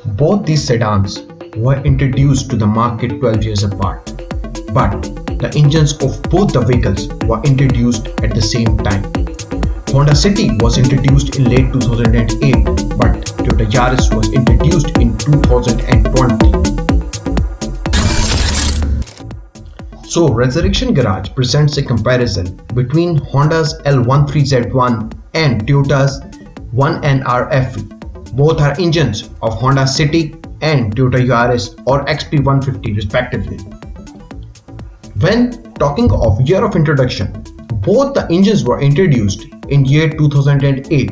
Both these sedans were introduced to the market 12 years apart, but the engines of both the vehicles were introduced at the same time. Honda City was introduced in late 2008, but Toyota Yaris was introduced in 2020. So Resurrection Garage presents a comparison between Honda's L13Z1 and Toyota's 1NR Efi. Both are engines of Honda City and Toyota Yaris or XP150 respectively. When talking of year of introduction, both the engines were introduced in year 2008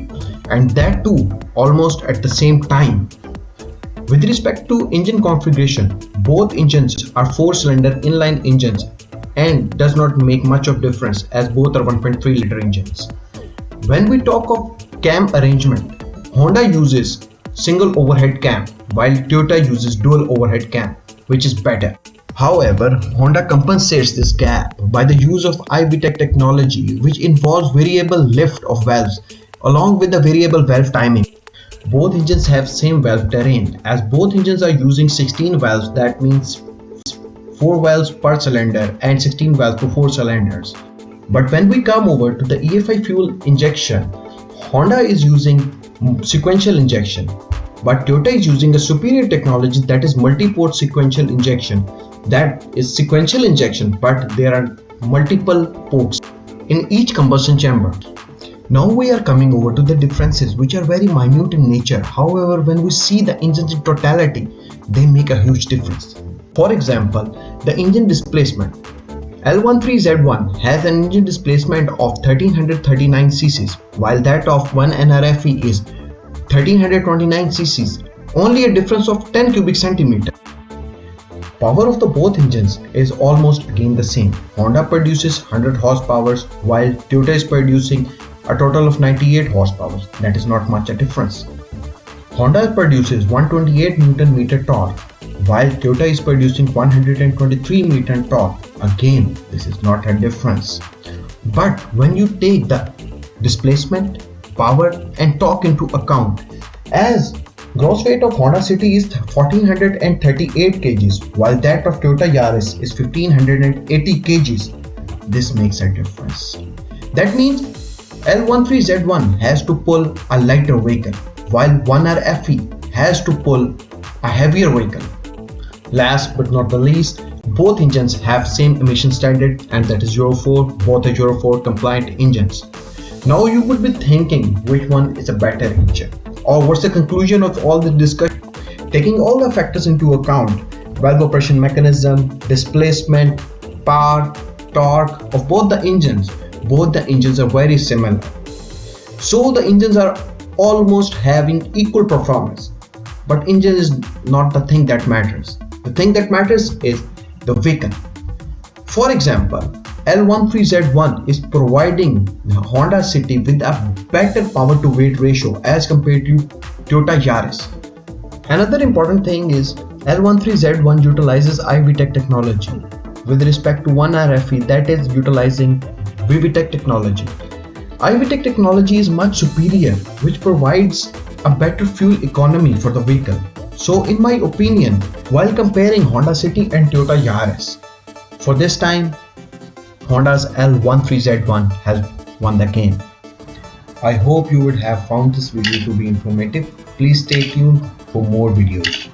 and that too almost at the same time. With respect to engine configuration, both engines are 4-cylinder inline engines and does not make much of difference as both are 1.3 liter engines. When we talk of cam arrangement, Honda uses single overhead cam while Toyota uses dual overhead cam, which is better. However, Honda compensates this gap by the use of IVTech technology, which involves variable lift of valves along with the variable valve timing. Both engines have same valve terrain as both engines are using 16 valves, that means 4 valves per cylinder and 16 valves for 4 cylinders. But when we come over to the Efi Fuel Injection, Honda is using sequential injection, but Toyota is using a superior technology that is multi-port sequential injection. That is sequential injection, but there are multiple ports in each combustion chamber. Now we are coming over to the differences which are very minute in nature. However, when we see the engines in totality, they make a huge difference. For example, the engine displacement. L13Z1 has an engine displacement of 1339 cc's, while that of 1NRFE is 1329 cc's, only a difference of 10 cubic centimeter. Power of the both engines is almost again the same. Honda produces 100 horsepower while Toyota is producing a total of 98 horsepower. That is not much a difference. Honda produces 128 Newton meter torque while Toyota is producing 123 Newton torque. Again, this is not a difference. But when you take the displacement, power and torque into account, as gross weight of Honda City is 1438 kgs while that of Toyota Yaris is 1580 kgs, this makes a difference. That means L13Z1 has to pull a lighter vehicle while 1RFE has to pull a heavier vehicle. Last but not the least, both engines have same emission standard and that is Euro 4, both are Euro 4 compliant engines. Now you would be thinking which one is a better engine, or what's the conclusion of all the discussion? Taking all the factors into account, valve operation mechanism, displacement, power, torque of both the engines are very similar. So the engines are almost having equal performance, but engine is not the thing that matters. The thing that matters is the vehicle. For example, L13Z1 is providing the Honda City with a better power to weight ratio as compared to Toyota Yaris. Another important thing is L13Z1 utilizes IVTech technology with respect to 1RFE, that is utilizing VVTech technology. IVTech technology is much superior, which provides a better fuel economy for the vehicle. So in my opinion, while comparing Honda City and Toyota Yaris, for this time, Honda's L13Z1 has won the game. I hope you would have found this video to be informative. Please stay tuned for more videos.